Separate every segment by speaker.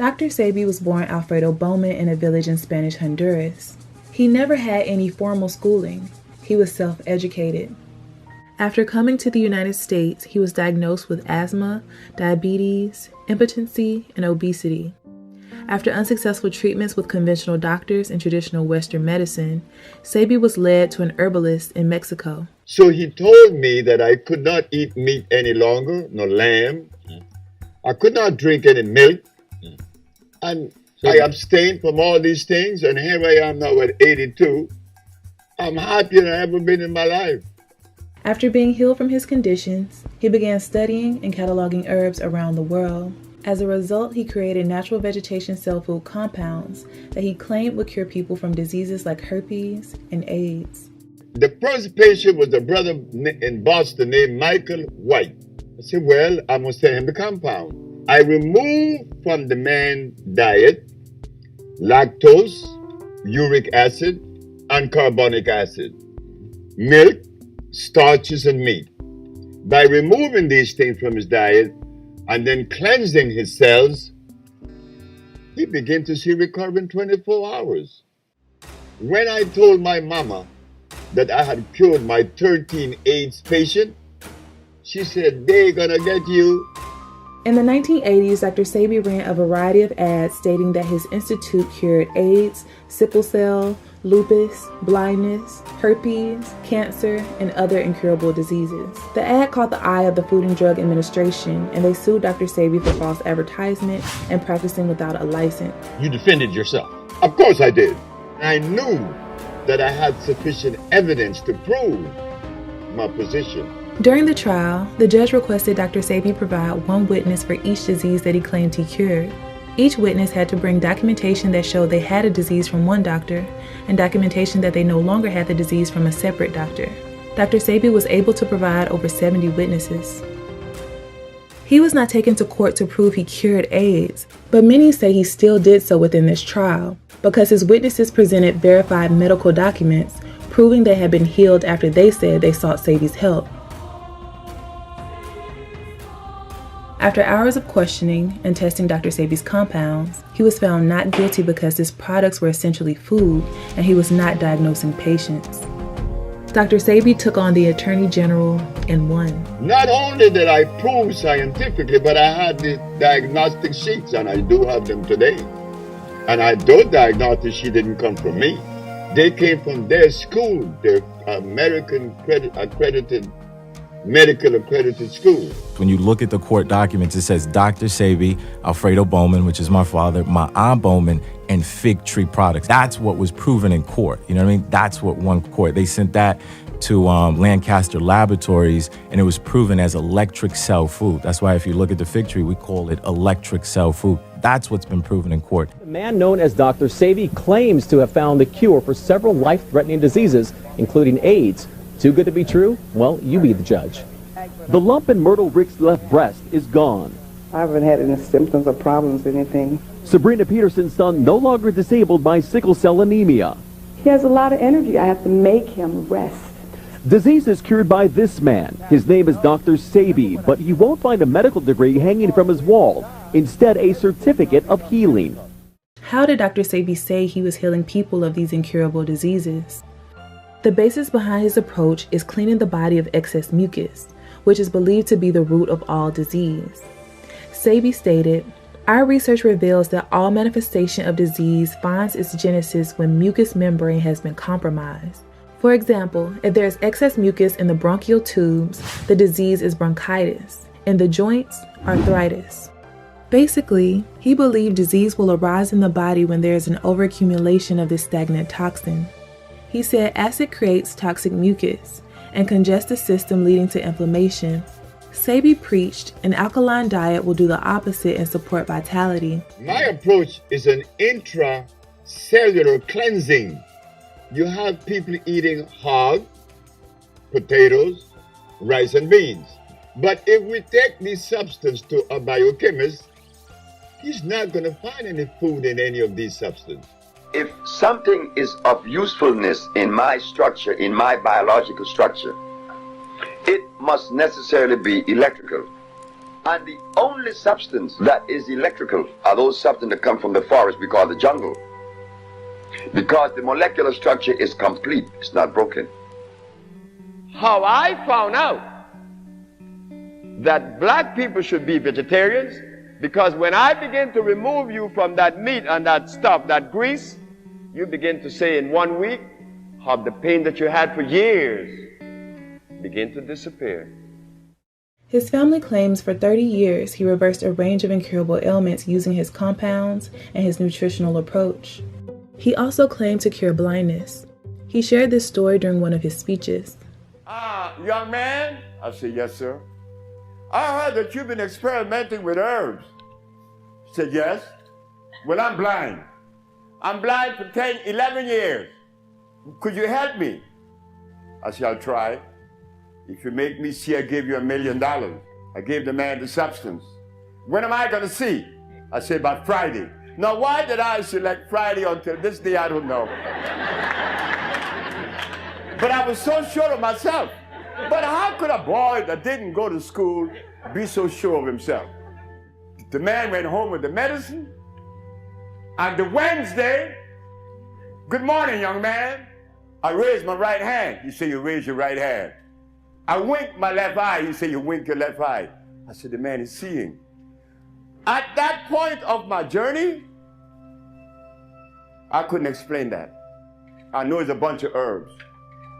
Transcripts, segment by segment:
Speaker 1: Dr. Sebi was born Alfredo Bowman in a village in Spanish Honduras. He never had any formal schooling. He was self-educated. After coming to the United States, he was diagnosed with asthma, diabetes, impotency, and obesity. After unsuccessful treatments with conventional doctors and traditional Western medicine, Sebi was led to an herbalist in Mexico.
Speaker 2: So he told me that I could not eat meat any longer, no lamb. I could not drink any milk. And I abstained from all these things, and here I am now at 82. I'm happier than I've ever been in my life.
Speaker 1: After being healed from his conditions, he began studying and cataloging herbs around the world. As a result, he created natural vegetation cell food compounds that he claimed would cure people from diseases like herpes and AIDS.
Speaker 2: The first patient was a brother in Boston named Michael White. I said, well, I must send him the compound. I removed from the man's diet lactose, uric acid, and carbonic acid, milk, starches, and meat. By removing these things from his diet and then cleansing his cells, he began to see recovery in 24 hours. When I told my mama that I had cured my 13 AIDS patient, she said, they're gonna get you.
Speaker 1: In the 1980s, Dr. Sebi ran a variety of ads stating that his institute cured AIDS, sickle cell, lupus, blindness, herpes, cancer, and other incurable diseases. The ad caught the eye of the Food and Drug Administration, and they sued Dr. Sebi for false advertisement and practicing without a license.
Speaker 3: You defended yourself.
Speaker 2: Of course I did. I knew that I had sufficient evidence to prove my position.
Speaker 1: During the trial, the judge requested Dr. Sebi provide one witness for each disease that he claimed he cured. Each witness had to bring documentation that showed they had a disease from one doctor and documentation that they no longer had the disease from a separate doctor. Dr. Sebi was able to provide over 70 witnesses. He was not taken to court to prove he cured AIDS, but many say he still did so within this trial because his witnesses presented verified medical documents proving they had been healed after they said they sought Sebi's help. After hours of questioning and testing Dr. Sebi's compounds, he was found not guilty because his products were essentially food and he was not diagnosing patients. Dr. Sebi took on the Attorney General and won.
Speaker 2: Not only did I prove scientifically, but I had the diagnostic sheets, and I do have them today. And those diagnostic sheets didn't come from me. They came from their school, their American accredited medical accredited school.
Speaker 4: When you look at the court documents, it says Dr. Sebi, Alfredo Bowman, which is my father, my aunt Bowman, and Fig Tree Products. That's what was proven in court. You know what I mean? That's what won court. They sent that to Lancaster Laboratories, and it was proven as electric cell food. That's why if you look at the fig tree, we call it electric cell food. That's what's been proven in court.
Speaker 5: The man known as Dr. Sebi claims to have found the cure for several life-threatening diseases, including AIDS. Too good to be true? Well, you be the judge. The lump in Myrtle Rick's left breast is gone.
Speaker 6: I haven't had any symptoms or problems, anything.
Speaker 5: Sabrina Peterson's son no longer disabled by sickle cell anemia.
Speaker 6: He has a lot of energy. I have to make him rest.
Speaker 5: Disease is cured by this man. His name is Dr. Sebi, but you won't find a medical degree hanging from his wall. Instead, a certificate of healing.
Speaker 1: How did Dr. Sebi say he was healing people of these incurable diseases? The basis behind his approach is cleaning the body of excess mucus, which is believed to be the root of all disease. Sebi stated, "Our research reveals that all manifestation of disease finds its genesis when mucous membrane has been compromised. For example, if there is excess mucus in the bronchial tubes, the disease is bronchitis. In the joints, arthritis." Basically, he believed disease will arise in the body when there is an overaccumulation of this stagnant toxin. He said acid creates toxic mucus and congests the system, leading to inflammation. Sebi preached an alkaline diet will do the opposite and support vitality.
Speaker 2: My approach is an intracellular cleansing. You have people eating hog, potatoes, rice, and beans. But if we take this substance to a biochemist, he's not going to find any food in any of these substances.
Speaker 7: If something is of usefulness in my structure, in my biological structure, it must necessarily be electrical. And the only substance that is electrical are those substances that come from the forest we call the jungle. Because the molecular structure is complete, it's not broken. How I found out that black people should be vegetarians, because when I begin to remove you from that meat and that stuff, that grease, you begin to say in 1 week, how the pain that you had for years begin to disappear.
Speaker 1: His family claims for 30 years he reversed a range of incurable ailments using his compounds and his nutritional approach. He also claimed to cure blindness. He shared this story during one of his speeches.
Speaker 3: Young man, I said, yes, sir. I heard that you've been experimenting with herbs. He said, yes. Well, I'm blind. I'm blind for 10, 11 years. Could you help me? I said, I'll try. If you make me see, I give you $1 million. I gave the man the substance. When am I going to see? I said, by Friday. Now, why did I select Friday until this day? I don't know. But I was so sure of myself. But how could a boy that didn't go to school be so sure of himself? The man went home with the medicine. And the Wednesday, good morning, young man. I raised my right hand. He said, you raise your right hand. I winked my left eye. He said, you wink your left eye. I said, the man is seeing. At that point of my journey, I couldn't explain that. I know it's a bunch of herbs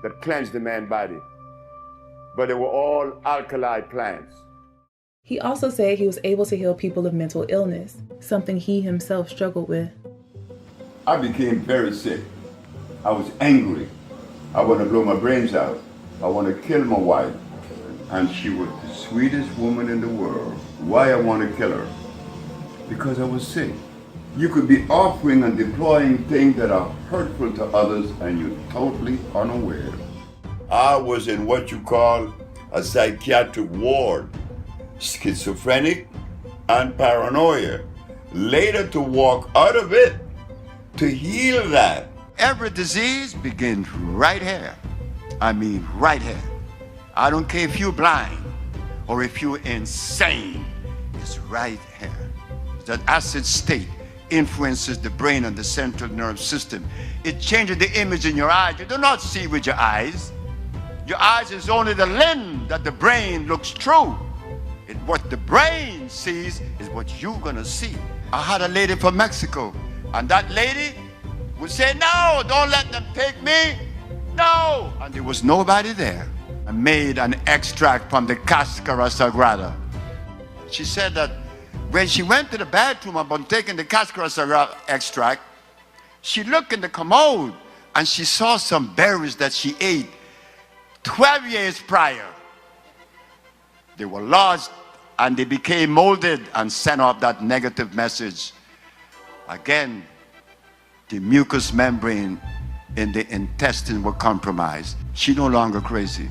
Speaker 3: that cleanse the man's body, but they were all alkali plants.
Speaker 1: He also said he was able to heal people of mental illness, something he himself struggled with.
Speaker 3: I became very sick. I was angry. I want to blow my brains out. I want to kill my wife. And she was the sweetest woman in the world. Why I want to kill her? Because I was sick. You could be offering and deploying things that are hurtful to others and you're totally unaware. I was in what you call a psychiatric ward, schizophrenic and paranoia. Later to walk out of it, to heal that. Every disease begins right here. I mean right here. I don't care if you're blind or if you're insane. It's right here. That acid state influences the brain and the central nervous system. It changes the image in your eyes. You do not see with your eyes. Your eyes is only the lens that the brain looks through. What the brain sees is what you're gonna see. I had a lady from Mexico, and that lady would say, no, don't let them take me, no. And there was nobody there. I made an extract from the Cascara Sagrada. She said that when she went to the bathroom upon taking the Cascara Sagrada extract, she looked in the commode and she saw some berries that she ate 12 years prior. They were lodged and they became molded and sent off that negative message. Again, the mucous membrane in the intestine were compromised. She's no longer crazy.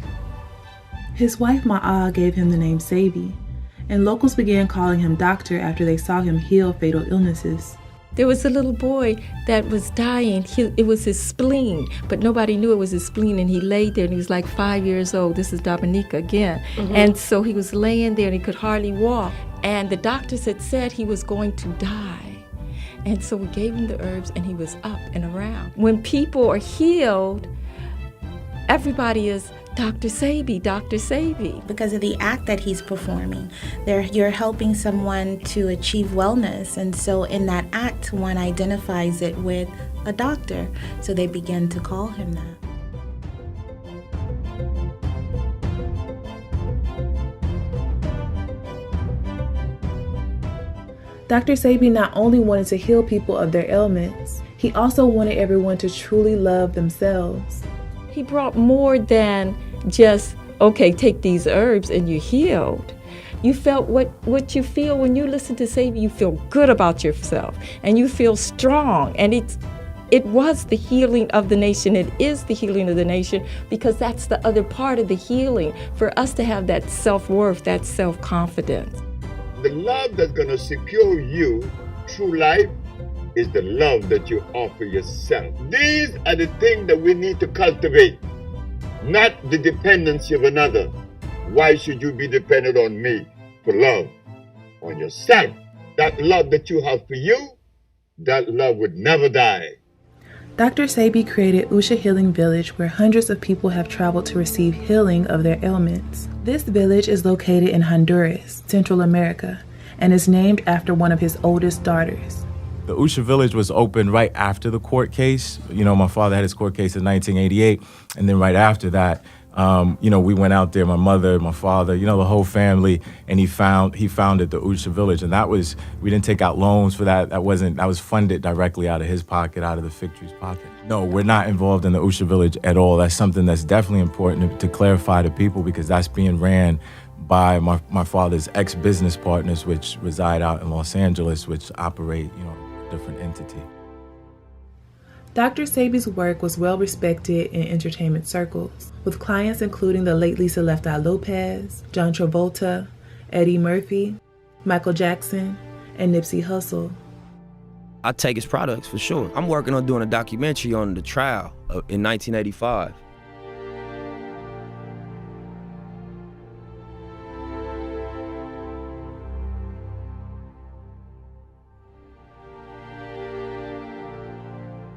Speaker 1: His wife Ma'a gave him the name Sebi, and locals began calling him doctor after they saw him heal fatal illnesses.
Speaker 8: There was a little boy that was dying. It was his spleen, but nobody knew it was his spleen, and he laid there, and he was like 5 years old. This is Dominica again. Mm-hmm. And so he was laying there, and he could hardly walk. And the doctors had said he was going to die. And so we gave him the herbs, and he was up and around. When people are healed, everybody is Dr. Sebi, Dr. Sebi.
Speaker 9: Because of the act that he's performing, you're helping someone to achieve wellness. And so in that act, one identifies it with a doctor. So they begin to call him that.
Speaker 1: Dr. Sebi not only wanted to heal people of their ailments, he also wanted everyone to truly love themselves.
Speaker 8: He brought more than just, okay, take these herbs and you're healed. You felt what you feel when you listen to Sebi. You feel good about yourself and you feel strong. And it was the healing of the nation. It is the healing of the nation because that's the other part of the healing, for us to have that self-worth, that self-confidence.
Speaker 2: The love that's going to secure you through life is the love that you offer yourself. These are the things that we need to cultivate, not the dependency of another. Why should you be dependent on me for love? on yourself. That love that you have for you, that love would never die.
Speaker 1: Dr. Sebi created Usha Healing Village, where hundreds of people have traveled to receive healing of their ailments. This village is located in Honduras, Central America, and is named after one of his oldest daughters.
Speaker 4: The Usha Village was opened right after the court case. You know, my father had his court case in 1988, and then right after that, we went out there, my mother, my father, the whole family, and he founded the Usha Village. And we didn't take out loans for that. That was funded directly out of his pocket, out of the Fig Tree's pocket. No, we're not involved in the Usha Village at all. That's something that's definitely important to clarify to people, because that's being ran by my father's ex-business partners, which reside out in Los Angeles, which operate, a different entity.
Speaker 1: Dr. Sebi's work was well respected in entertainment circles, with clients including the late Lisa Left Eye Lopez, John Travolta, Eddie Murphy, Michael Jackson, and Nipsey Hussle.
Speaker 10: I take his products for sure. I'm working on doing a documentary on the trial in 1985.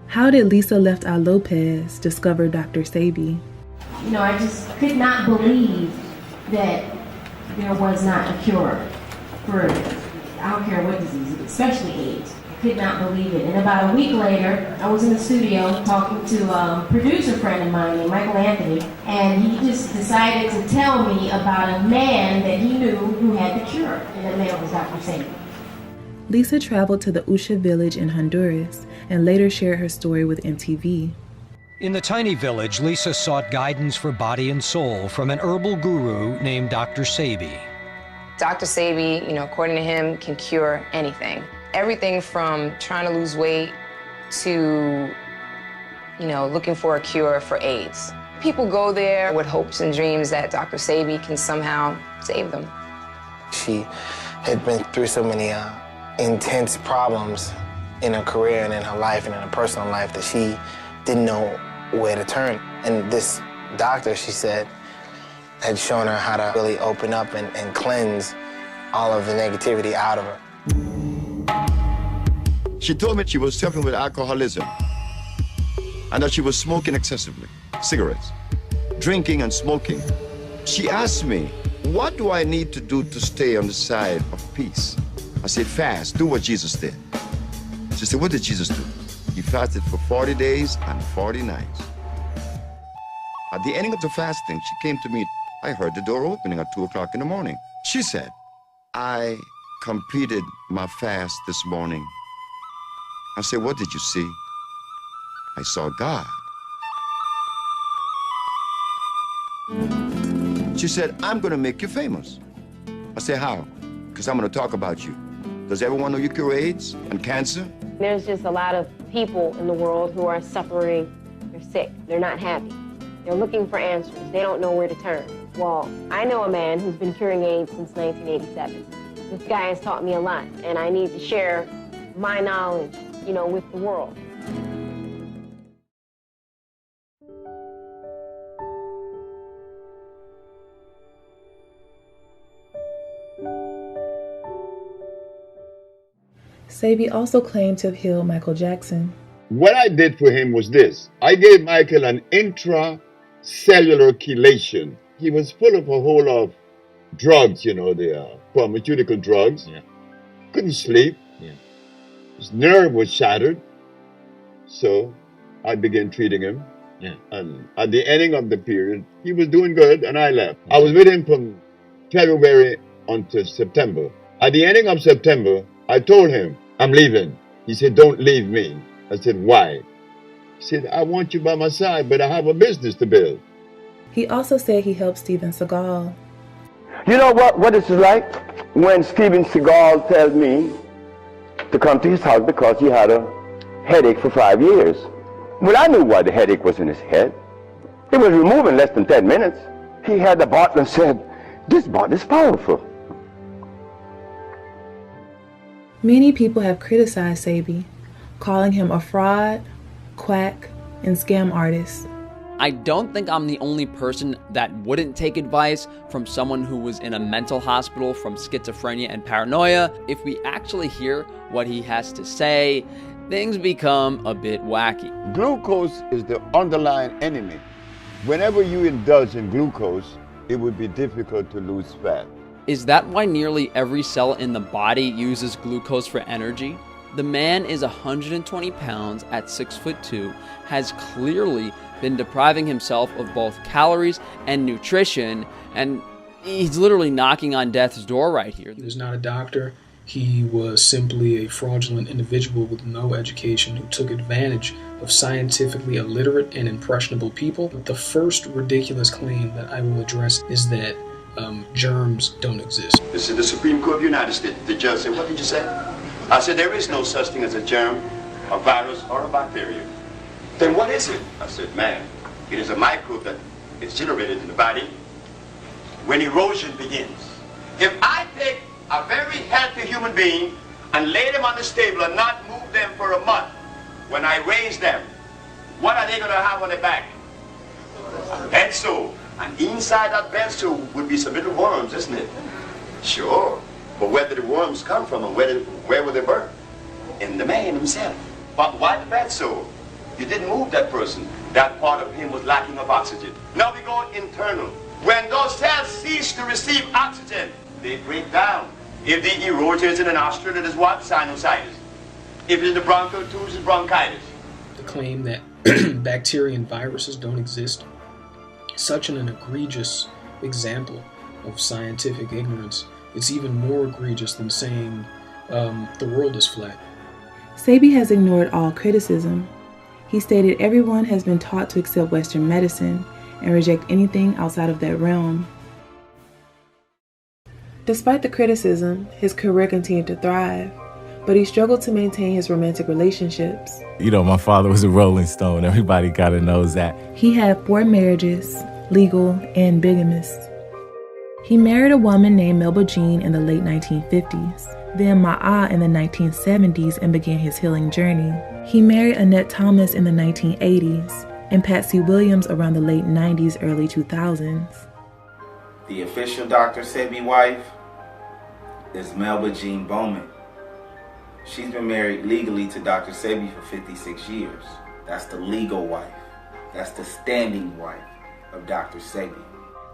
Speaker 1: How did Lisa Left Eye Lopez discover Dr. Sebi?
Speaker 11: I just could not believe that there was not a cure for, I don't care what disease, especially AIDS. I could not believe it. And about a week later, I was in the studio talking to a producer friend of mine named Michael Anthony, and he just decided to tell me about a man that he knew who had the cure, and that man was Dr. Sebi.
Speaker 1: Lisa traveled to the Usha village in Honduras and later shared her story with MTV.
Speaker 12: In the tiny village, Lisa sought guidance for body and soul from an herbal guru named Dr. Sebi.
Speaker 13: Dr. Sebi, according to him, can cure anything. Everything from trying to lose weight to, looking for a cure for AIDS. People go there with hopes and dreams that Dr. Sebi can somehow save them.
Speaker 14: She had been through so many intense problems in her career and in her life and in her personal life that she didn't know where to turn. And this doctor, she said, had shown her how to really open up and cleanse all of the negativity out of her.
Speaker 3: She told me she was suffering with alcoholism and that she was smoking excessively, cigarettes, drinking and smoking. She asked me, what do I need to do to stay on the side of peace? I said, fast, do what Jesus did. She said, what did Jesus do? He fasted for 40 days and 40 nights. At the ending of the fasting, she came to me. I heard the door opening at 2 o'clock in the morning. She said, I completed my fast this morning. I said, what did you see? I saw God. She said, I'm going to make you famous. I said, how? Because I'm going to talk about you. Does everyone know you cure AIDS and cancer?
Speaker 15: There's just a lot of people in the world who are suffering. They're sick. They're not happy. They're looking for answers. They don't know where to turn. Well, I know a man who's been curing AIDS since 1987. This guy has taught me a lot, and I need to share my knowledge, with the world.
Speaker 1: Sebi also claimed to have healed Michael Jackson.
Speaker 2: What I did for him was this. I gave Michael an intracellular chelation. He was full of a whole lot of drugs, the pharmaceutical drugs.
Speaker 16: Yeah.
Speaker 2: Couldn't sleep.
Speaker 16: Yeah.
Speaker 2: His nerve was shattered. So I began treating him.
Speaker 16: Yeah.
Speaker 2: And at the ending of the period, he was doing good, and I left. I was with him from February until September. At the ending of September, I told him, I'm leaving. He said, don't leave me. I said, why? He said, I want you by my side, but I have a business to build.
Speaker 1: He also said he helped Steven Seagal.
Speaker 7: You know what this is like? When Steven Seagal tells me to come to his house because he had a headache for 5 years. Well, I knew why the headache was in his head. It was removed in less than 10 minutes. He had the bottle and said, this bottle is powerful.
Speaker 1: Many people have criticized Sebi, calling him a fraud, quack, and scam artist.
Speaker 16: I don't think I'm the only person that wouldn't take advice from someone who was in a mental hospital from schizophrenia and paranoia. If we actually hear what he has to say, things become a bit wacky.
Speaker 2: Glucose is the underlying enemy. Whenever you indulge in glucose, it would be difficult to lose fat.
Speaker 16: Is that why nearly every cell in the body uses glucose for energy? The man is 120 pounds at 6'2", has clearly been depriving himself of both calories and nutrition, and he's literally knocking on death's door right here.
Speaker 17: He was not a doctor. He was simply a fraudulent individual with no education who took advantage of scientifically illiterate and impressionable people. The first ridiculous claim that I will address is that germs don't exist.
Speaker 3: This is the Supreme Court of the United States. The judge said, what did you say? I said, there is no such thing as a germ, a virus, or a bacteria. Then what is it? I said, man, it is a microbe that is generated in the body when erosion begins. If I take a very healthy human being and lay them on the stable and not move them for a month, when I raise them, what are they going to have on their back? A bed sore. And inside that bed sore would be some little worms, isn't it? Sure. But where did the worms come from and where were they birthed? In the man himself. But why the bed sore? You didn't move that person. That part of him was lacking of oxygen. Now we go internal. When those cells cease to receive oxygen, they break down. If the erosion is in the nostril, it is what? Sinusitis. If it's in the bronchial tubes, it's bronchitis.
Speaker 17: The claim that bacteria and viruses don't exist, such an egregious example of scientific ignorance. It's even more egregious than saying the world is flat.
Speaker 1: Sebi has ignored all criticism. He stated everyone has been taught to accept Western medicine and reject anything outside of that realm. Despite the criticism, his career continued to thrive, but he struggled to maintain his romantic relationships.
Speaker 4: You know, my father was a Rolling Stone. Everybody gotta knows that.
Speaker 1: He had 4 marriages, legal and bigamous. He married a woman named Melba Jean in the late 1950s, then Ma'a in the 1970s and began his healing journey. He married Annette Thomas in the 1980s and Patsy Williams around the late 90s, early 2000s.
Speaker 18: The official Dr. Sebi wife is Melba Jean Bowman. She's been married legally to Dr. Sebi for 56 years. That's the legal wife. That's the standing wife of Dr. Sebi.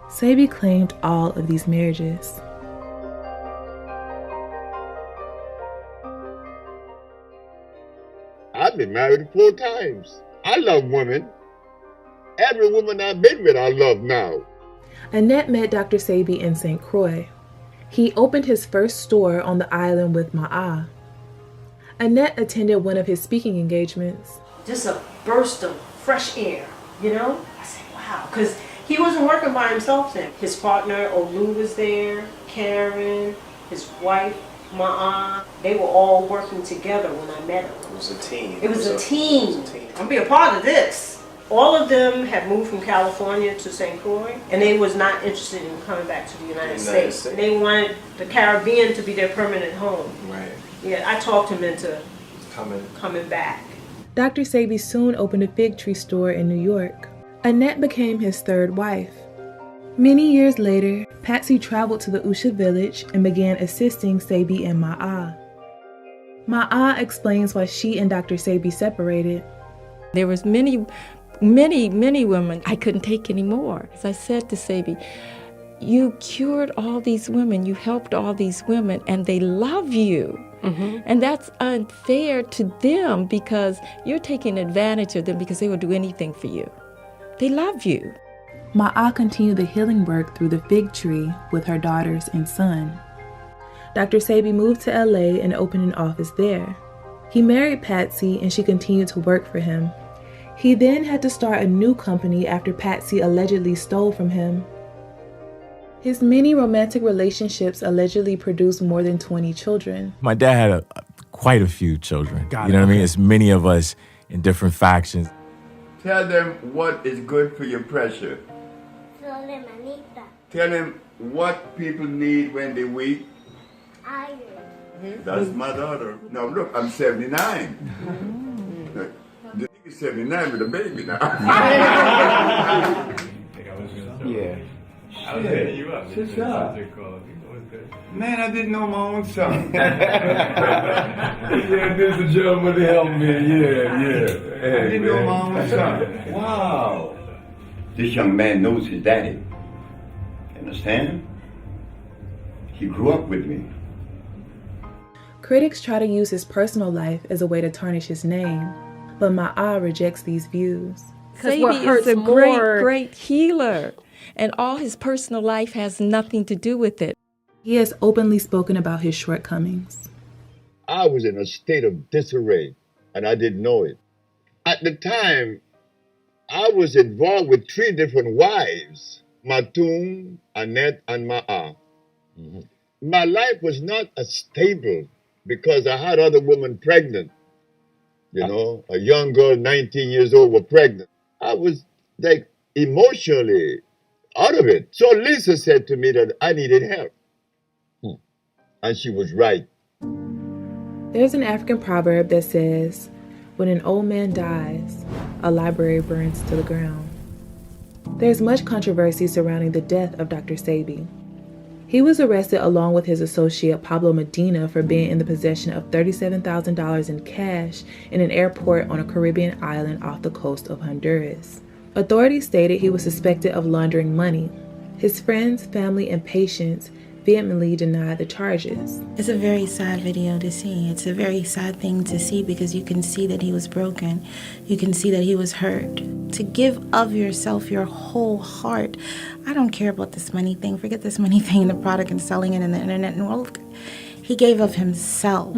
Speaker 1: Sebi claimed all of these marriages.
Speaker 2: I've been married 4 times. I love women. Every woman I've been with, I love now.
Speaker 1: Annette met Dr. Sebi in St. Croix. He opened his first store on the island with Ma'a. Annette attended one of his speaking engagements.
Speaker 19: Just a burst of fresh air, you know? I said, wow, because he wasn't working by himself then. His partner, Olu, was there, Karen, his wife, Ma'a. They were all working together when I met him.
Speaker 20: It was a team.
Speaker 19: It was a team. I'm be a part of this. All of them had moved from California to St. Croix, and they was not interested in coming back to the United States. They wanted the Caribbean to be their permanent home.
Speaker 20: Right.
Speaker 19: Yeah, I talked him into coming back.
Speaker 1: Dr. Sebi soon opened a fig tree store in New York. Annette became his 3rd wife. Many years later, Patsy traveled to the Usha village and began assisting Sebi and Ma'a. Ma'a explains why she and Dr. Sebi separated.
Speaker 8: There was many women I couldn't take anymore. As I said to Sebi, you cured all these women, you helped all these women, and they love you. Mm-hmm. And that's unfair to them because you're taking advantage of them because they will do anything for you. They love you.
Speaker 1: Ma'a continued the healing work through the fig tree with her daughters and son. Dr. Sebi moved to LA and opened an office there. He married Patsy and she continued to work for him. He then had to start a new company after Patsy allegedly stole from him. His many romantic relationships allegedly produced more than 20 children.
Speaker 4: My dad had quite a few children. You know what I mean? It's many of us in different factions.
Speaker 3: Tell them what is good for your pressure. Tell them what people need when they're weak.
Speaker 21: Iron.
Speaker 3: That's my daughter. Now look, I'm 79. You 79 with a baby now.
Speaker 20: Yeah.
Speaker 3: I was hitting you up. Shut up. Man, I didn't know my own son. Yeah, this is a gentleman to help me. Yeah. Hey, I didn't know my own son. Wow. This young man knows his daddy. Understand? He grew up with me.
Speaker 1: Critics try to use his personal life as a way to tarnish his name, but Ma'a rejects these views.
Speaker 8: Sebi is a great healer, and all his personal life has nothing to do with it.
Speaker 1: He has openly spoken about his shortcomings.
Speaker 2: I was in a state of disarray, and I didn't know it. At the time, I was involved with 3 different wives, Matum, Annette, and Ma'a. My life was not as stable because I had other women pregnant. You know, a young girl, 19 years old, was pregnant. I was like emotionally out of it. So Lisa said to me that I needed help. And she was right.
Speaker 1: There's an African proverb that says, when an old man dies, a library burns to the ground. There's much controversy surrounding the death of Dr. Sebi. He was arrested along with his associate Pablo Medina for being in the possession of $37,000 in cash in an airport on a Caribbean island off the coast of Honduras. Authorities stated he was suspected of laundering money. His friends, family, and patients vehemently denied the charges.
Speaker 9: It's a very sad video to see. It's a very sad thing to see because you can see that he was broken. You can see that he was hurt. To give of yourself your whole heart. I don't care about this money thing. Forget this money thing, the product and selling it in the internet and world. He gave of himself.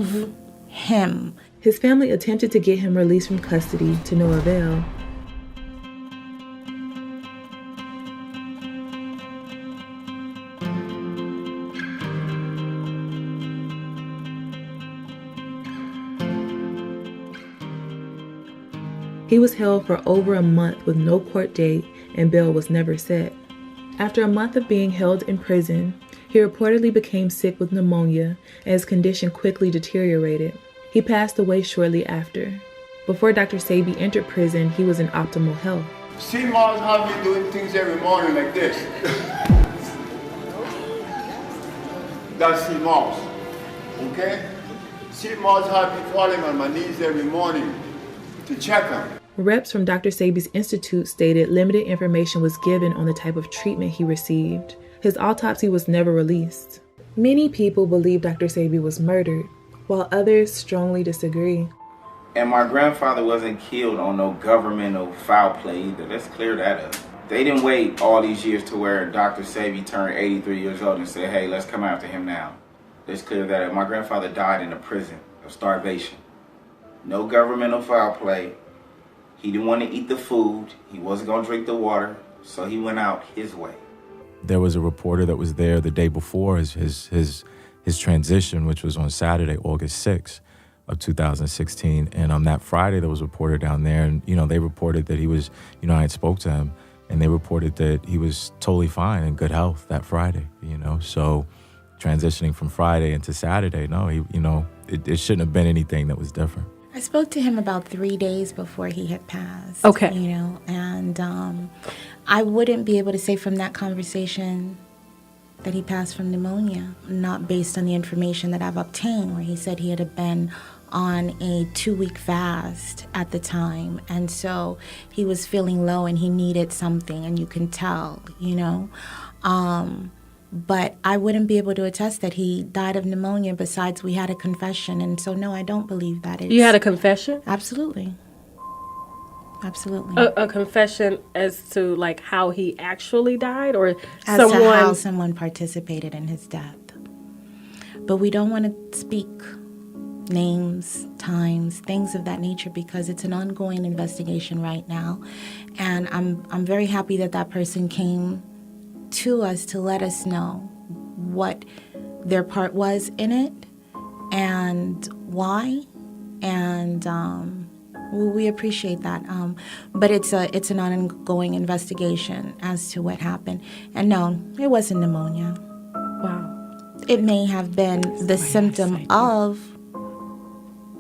Speaker 9: Him.
Speaker 1: His family attempted to get him released from custody to no avail. He was held for over a month with no court date, and bail was never set. After a month of being held in prison, he reportedly became sick with pneumonia, and his condition quickly deteriorated. He passed away shortly after. Before Dr. Sebi entered prison, he was in optimal health.
Speaker 3: See, Mars have me doing things every morning like this. That's see Mars. Okay? See Mars have me falling on my knees every morning to check him.
Speaker 1: Reps from Dr. Sebi's institute stated limited information was given on the type of treatment he received. His autopsy was never released. Many people believe Dr. Sebi was murdered, while others strongly disagree.
Speaker 18: And my grandfather wasn't killed on no governmental foul play either. Let's clear that up. They didn't wait all these years to where Dr. Sebi turned 83 years old and said, hey, let's come after him now. Let's clear that up. My grandfather died in a prison of starvation. No governmental foul play. He didn't want to eat the food. He wasn't going to drink the water. So he went out his way.
Speaker 4: There was a reporter that was there the day before his transition, which was on Saturday, August 6th of 2016. And on that Friday, there was a reporter down there. And, they reported that he was, I had spoke to him. And they reported that he was totally fine in good health that Friday, So transitioning from Friday into Saturday, no, it shouldn't have been anything that was different.
Speaker 9: I spoke to him about 3 days before he had passed.
Speaker 19: Okay.
Speaker 9: And I wouldn't be able to say from that conversation that he passed from pneumonia, not based on the information that I've obtained, where he said he had been on a 2-week fast at the time. And so he was feeling low and he needed something, and you can tell, But I wouldn't be able to attest that he died of pneumonia. Besides, we had a confession. And so, no, I don't believe that.
Speaker 19: You had a confession?
Speaker 9: Absolutely. Absolutely.
Speaker 19: A confession as to, how he actually died? Or
Speaker 9: as to how someone participated in his death. But we don't want to speak names, times, things of that nature, because it's an ongoing investigation right now. And I'm very happy that that person came to us to let us know what their part was in it and why, and we appreciate that. But it's an ongoing investigation as to what happened. And no, it wasn't pneumonia.
Speaker 19: Wow.
Speaker 9: It may have been the symptom of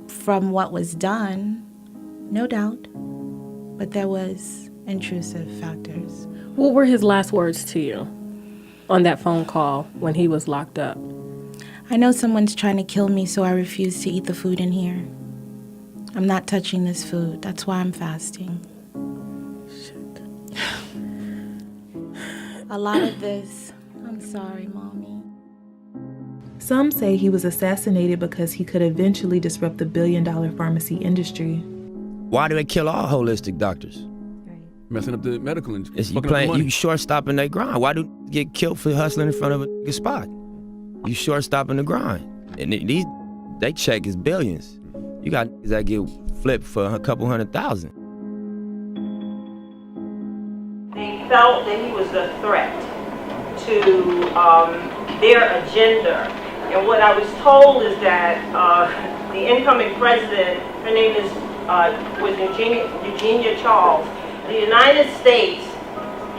Speaker 9: from what was done, no doubt. but there was intrusive factors.
Speaker 20: What were his last words to you on that phone call when he was locked up?
Speaker 9: I know someone's trying to kill me, so I refuse to eat the food in here. I'm not touching this food. That's why I'm fasting. A lot of this, I'm sorry, Mommy.
Speaker 1: Some say he was assassinated because he could eventually disrupt the billion-dollar pharmacy industry.
Speaker 10: Why do they kill all holistic doctors?
Speaker 21: Messing up the medical industry.
Speaker 10: You short-stopping their grind. Why do you get killed for hustling in front of a spot? You short-stopping the grind. And they check is billions. You got that get flipped for a couple $100,000.
Speaker 19: They felt that he was a threat to their agenda. And what I was told is that the incoming president, her name was Eugenia Charles. The United States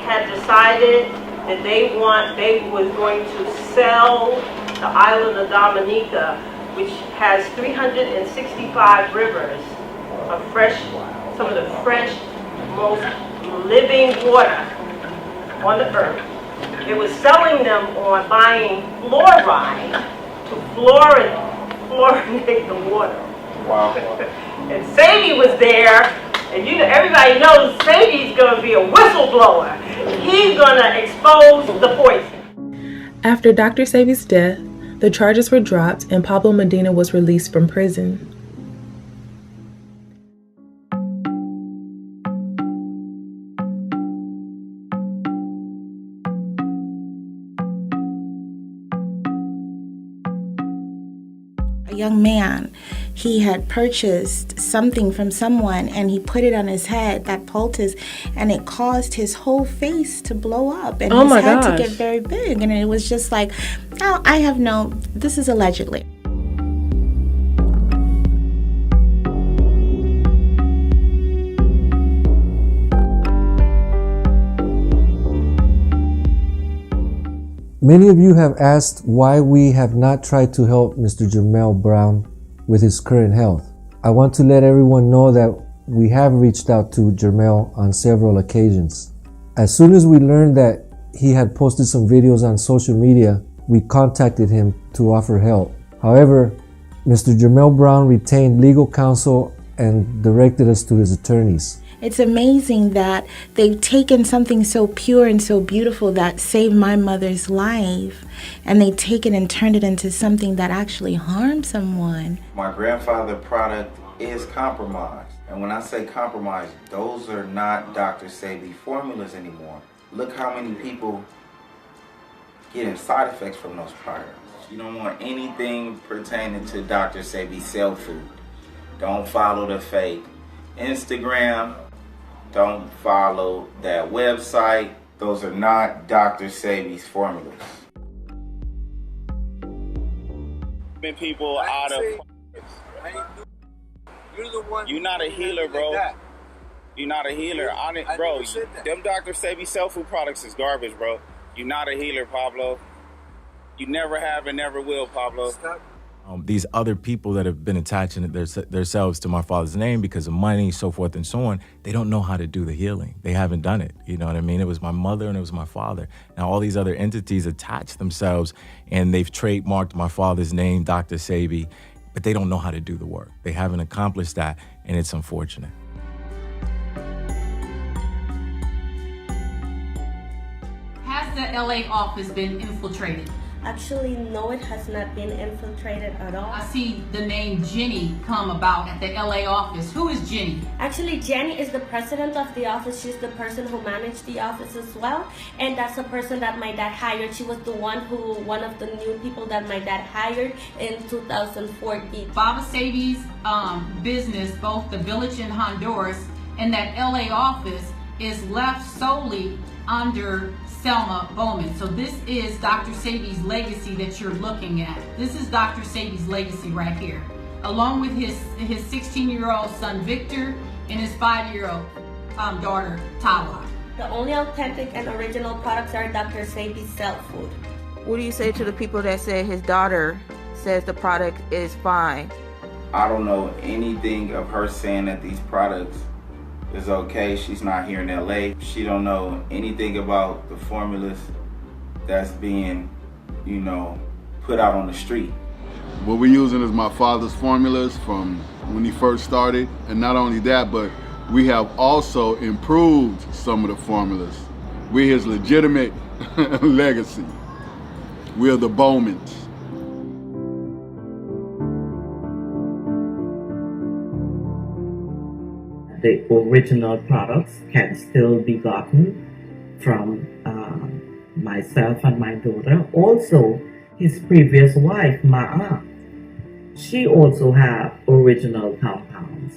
Speaker 19: had decided that they was going to sell the island of Dominica, which has 365 rivers of some of the fresh, most living water on the earth. It was selling them on buying fluoride to fluorinate the water.
Speaker 18: Wow.
Speaker 19: And Sebi was there, and everybody knows Sebi's going to be a whistleblower. He's going to expose the poison.
Speaker 1: After Dr. Sebi's death, the charges were dropped and Pablo Medina was released from prison.
Speaker 9: A young man, he had purchased something from someone and he put it on his head, that poultice, and it caused his whole face to blow up and his head to get very big. And it was just like, oh, this is allegedly.
Speaker 22: Many of you have asked why we have not tried to help Mr. Jermell Brown with his current health. I want to let everyone know that we have reached out to Jermell on several occasions. As soon as we learned that he had posted some videos on social media, we contacted him to offer help. However, Mr. Jermell Brown retained legal counsel and directed us to his attorneys.
Speaker 9: It's amazing that they've taken something so pure and so beautiful that saved my mother's life, and they've taken and turned it into something that actually harmed someone.
Speaker 18: My grandfather's product is compromised. And when I say compromised, those are not Dr. Sebi formulas anymore. Look how many people getting side effects from those products. You don't want anything pertaining to Dr. Sebi cell food. Don't follow the fake Instagram. Don't follow that website. Those are not Dr. Sebi's formulas.
Speaker 23: People out of you're not a healer, bro. You're not a healer. Bro, them Dr. Sebi cell food products is garbage, bro. You're not a healer, Pablo. You never have and never will, Pablo.
Speaker 4: These other people that have been attaching themselves to my father's name because of money, so forth and so on, they don't know how to do the healing. They haven't done it. You know what I mean? It was my mother and it was my father. Now all these other entities attach themselves and they've trademarked my father's name, Dr. Sebi, but they don't know how to do the work. They haven't accomplished that, and it's unfortunate.
Speaker 24: Has the LA office been infiltrated?
Speaker 25: Actually, no, it has not been infiltrated at all.
Speaker 24: I see the name Jenny come about at the LA office. Who is Jenny?
Speaker 25: Actually, Jenny is the president of the office. She's the person who managed the office as well. And that's the person that my dad hired. She was the one of the new people that my dad hired in 2014.
Speaker 24: Baba Sebi's business, both the village in Honduras and that LA office, is left solely under Selma Bowman. So this is Dr. Sebi's legacy that you're looking at. This is Dr. Sebi's legacy right here, along with his 16-year-old son Victor and his 5-year-old daughter Tawa.
Speaker 25: The only authentic and original products are Dr. Sebi's cell food.
Speaker 26: What do you say to the people that say his daughter says the product is fine?
Speaker 18: I don't know anything of her saying that these products is okay. She's not here in LA. She don't know anything about the formulas that's being, put out on the street.
Speaker 5: What we're using is my father's formulas from when he first started. And not only that, but we have also improved some of the formulas. We're his legitimate legacy. We're the Bowmans.
Speaker 6: The original products can still be gotten from myself and my daughter. Also, his previous wife, Ma'a, she also have original compounds.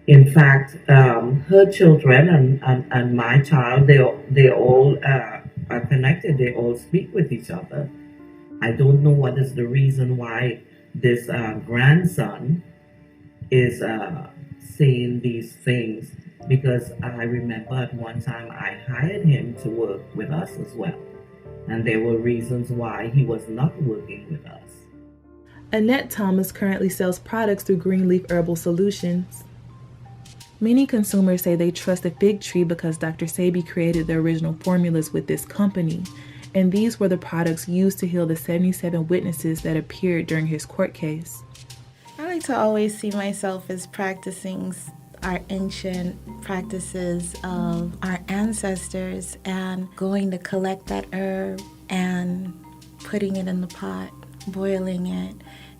Speaker 6: In fact, her children and my child, they all are connected. They all speak with each other. I don't know what is the reason why this grandson is saying these things, because I remember at one time I hired him to work with us as well. And there were reasons why he was not working with us.
Speaker 1: Annette Thomas currently sells products through Greenleaf Herbal Solutions. Many consumers say they trust the fig tree because Dr. Sebi created the original formulas with this company, and these were the products used to heal the 77 witnesses that appeared during his court case.
Speaker 9: I like to always see myself as practicing our ancient practices of our ancestors and going to collect that herb and putting it in the pot, boiling it,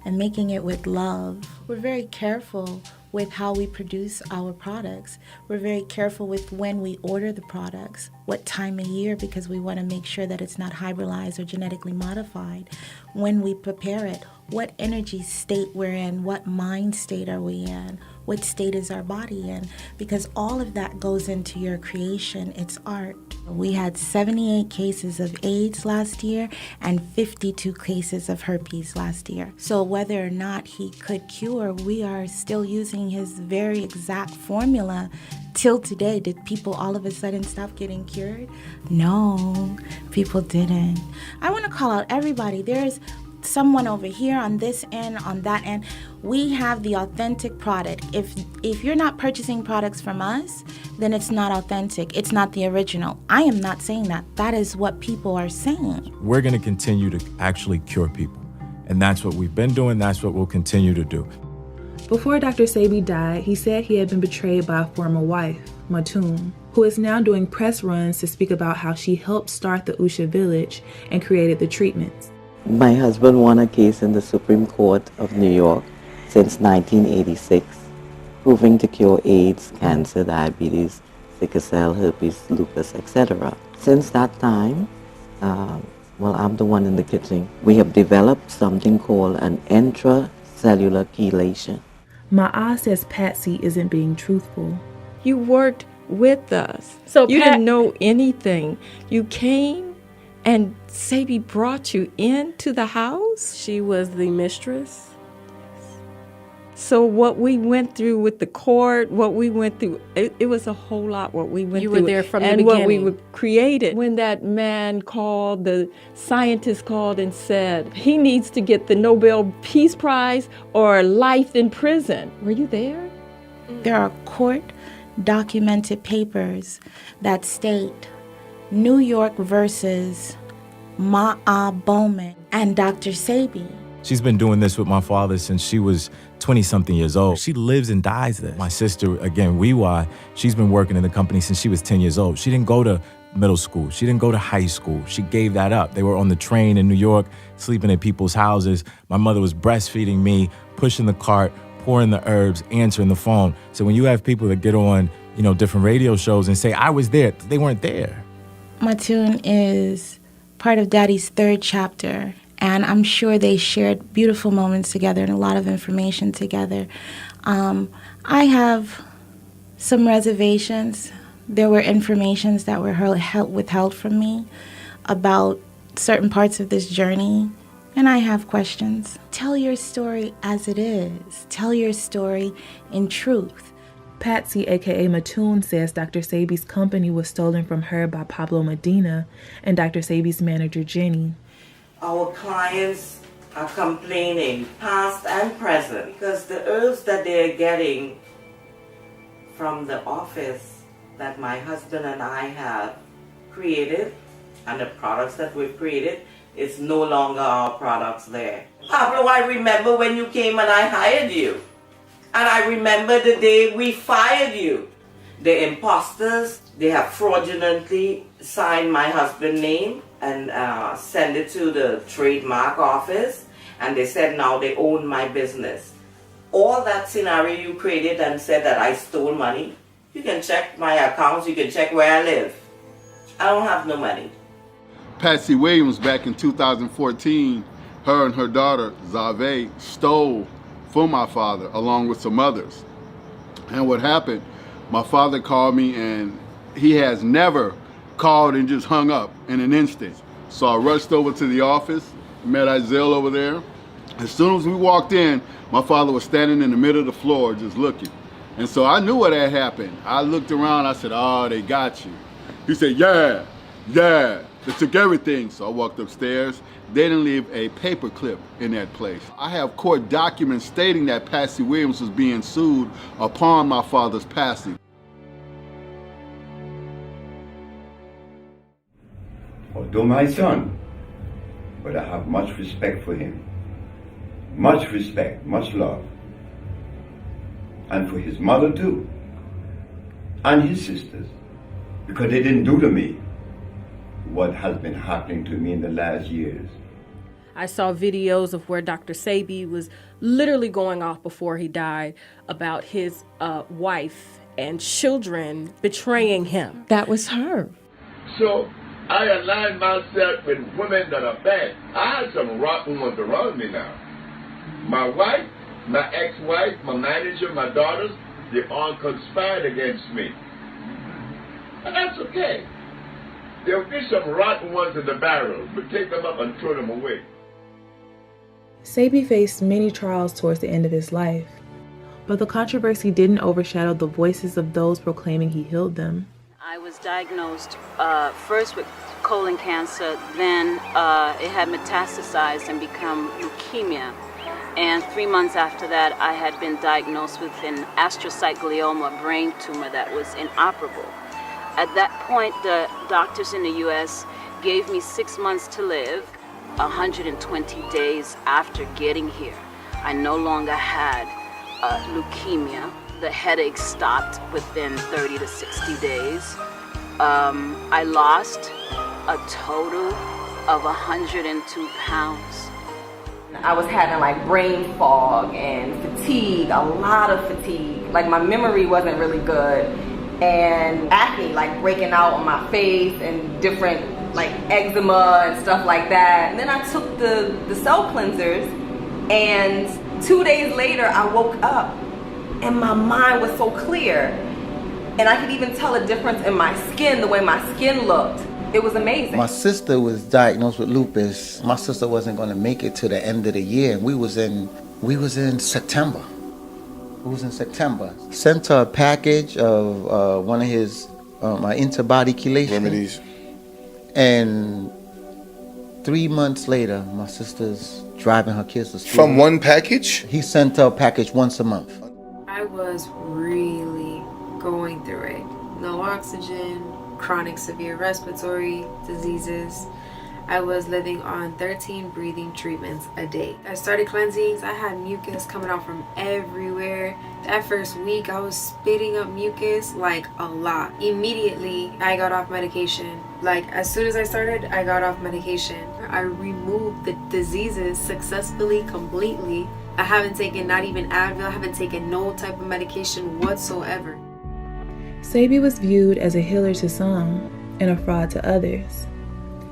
Speaker 9: and making it with love. We're very careful with how we produce our products. We're very careful with when we order the products, what time of year, because we want to make sure that it's not hybridized or genetically modified. When we prepare it, what energy state we're in, what mind state are we in, what state is our body in, because all of that goes into your creation. It's art. We had 78 cases of AIDS last year and 52 cases of herpes last year. So whether or not he could cure, we are still using his very exact formula till today. Did people all of a sudden stop getting cured? No, people didn't. I want to call out everybody. There's someone over here on this end, on that end. We have the authentic product. If you're not purchasing products from us, then it's not authentic. It's not the original. I am not saying that. That is what people are saying.
Speaker 4: We're going to continue to actually cure people. And that's what we've been doing. That's what we'll continue to do.
Speaker 1: Before Dr. Sebi died, he said he had been betrayed by a former wife, Matun, who is now doing press runs to speak about how she helped start the Usha village and created the treatments.
Speaker 11: My husband won a case in the Supreme Court of New York since 1986, proving to cure AIDS, cancer, diabetes, sickle cell, herpes, lupus, etc. Since that time, I'm the one in the kitchen. We have developed something called an intracellular chelation.
Speaker 1: Ma'a says Patsy isn't being truthful.
Speaker 8: You worked with us, so you didn't know anything. You came and Sebi brought you into the house?
Speaker 20: She was the mistress.
Speaker 8: So what we went through with the court, what we went through, it was a whole lot what we went through.
Speaker 20: You were there from the
Speaker 8: beginning. And what we created. When that man called, the scientist called and said, he needs to get the Nobel Peace Prize or life in prison. Were you there?
Speaker 9: There are court documented papers that state New York versus Ma'a Bowman and Dr. Sebi.
Speaker 4: She's been doing this with my father since she was 20-something years old. She lives and dies there. My sister, again, Wiwa, she's been working in the company since she was 10 years old. She didn't go to middle school. She didn't go to high school. She gave that up. They were on the train in New York, sleeping at people's houses. My mother was breastfeeding me, pushing the cart, pouring the herbs, answering the phone. So when you have people that get on, different radio shows and say, I was there, they weren't there.
Speaker 9: Matun is part of Daddy's third chapter, and I'm sure they shared beautiful moments together and a lot of information together. I have some reservations. There were informations that were withheld from me about certain parts of this journey, and I have questions. Tell your story as it is. Tell your story in truth.
Speaker 1: Patsy, aka Matun, says Dr. Sebi's company was stolen from her by Pablo Medina and Dr. Sebi's manager, Jenny.
Speaker 12: Our clients are complaining, past and present, because the herbs that they're getting
Speaker 6: from the office that my husband and I have created, and the products that we've created, it's no longer our products there. Pablo, I remember when you came and I hired you. And I remember the day we fired you. The imposters, they have fraudulently signed my husband's name and sent it to the trademark office. And they said now they own my business. All that scenario you created and said that I stole money, you can check my accounts, you can check where I live. I don't have no money.
Speaker 5: Patsy Williams, back in 2014, her and her daughter, Zave, stole from my father along with some others. And what happened, my father called me, and he has never called and just hung up in an instant. So I rushed over to the office, met Isaiah over there. As soon as we walked in, my father was standing in the middle of the floor just looking. And so I knew what had happened. I looked around, I said, oh, they got you. He said, yeah, they took everything. So I walked upstairs. They didn't leave a paper clip in that place. I have court documents stating that Patsy Williams was being sued upon my father's passing.
Speaker 3: Although my son, but I have much respect for him. Much respect, much love. And for his mother too. And his sisters. Because they didn't do to me what has been happening to me in the last years.
Speaker 20: I saw videos of where Dr. Sebi was literally going off before he died about his wife and children betraying him.
Speaker 8: That was her.
Speaker 2: So I align myself with women that are bad. I have some rotten ones around me now. My wife, my ex-wife, my manager, my daughters, they all conspired against me. And that's okay. There'll be some rotten ones in the barrel, but take them up and throw them away.
Speaker 1: Sebi faced many trials towards the end of his life, but the controversy didn't overshadow the voices of those proclaiming he healed them.
Speaker 7: I was diagnosed first with colon cancer, then it had metastasized and become leukemia. And 3 months after that, I had been diagnosed with an astrocytoma brain tumor that was inoperable. At that point, the doctors in the U.S. gave me 6 months to live. 120 days after getting here, I no longer had leukemia. The headaches stopped within 30 to 60 days. I lost a total of 102 pounds.
Speaker 13: I was having like brain fog and fatigue, a lot of fatigue. Like my memory wasn't really good. And acne, like breaking out on my face and different like eczema and stuff like that. And then I took the cell cleansers, and 2 days later I woke up and my mind was so clear. And I could even tell a difference in my skin, the way my skin looked. It was amazing.
Speaker 14: My sister was diagnosed with lupus. My sister wasn't going to make it to the end of the year. We was in September. Sent her a package of one of his antibody chelation remedies. And 3 months later, my sister's driving her kids to school.
Speaker 15: From one package?
Speaker 14: He sent her a package once a month.
Speaker 16: I was really going through it. No oxygen, chronic severe respiratory diseases. I was living on 13 breathing treatments a day. I started cleansings. I had mucus coming out from everywhere. That first week, I was spitting up mucus like a lot. Immediately, I got off medication. Like as soon as I started, I got off medication. I removed the diseases successfully, completely. I haven't taken not even Advil. I haven't taken no type of medication whatsoever.
Speaker 1: Sebi was viewed as a healer to some and a fraud to others.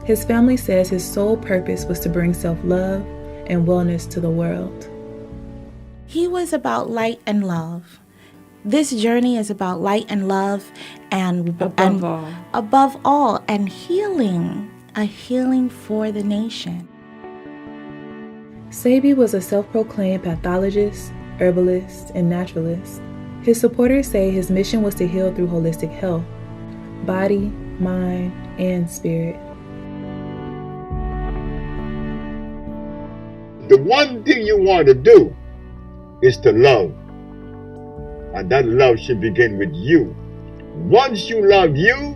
Speaker 1: His family says his sole purpose was to bring self-love and wellness to the world.
Speaker 9: He was about light and love. This journey is about light and love and above all, and healing, a healing for the nation.
Speaker 1: Sebi was a self-proclaimed pathologist, herbalist, and naturalist. His supporters say his mission was to heal through holistic health, body, mind, and spirit. The
Speaker 2: one thing you want to do is to love. And that love should begin with you. Once you love you,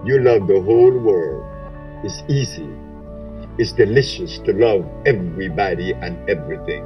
Speaker 2: you love the whole world. It's easy. It's delicious to love everybody and everything.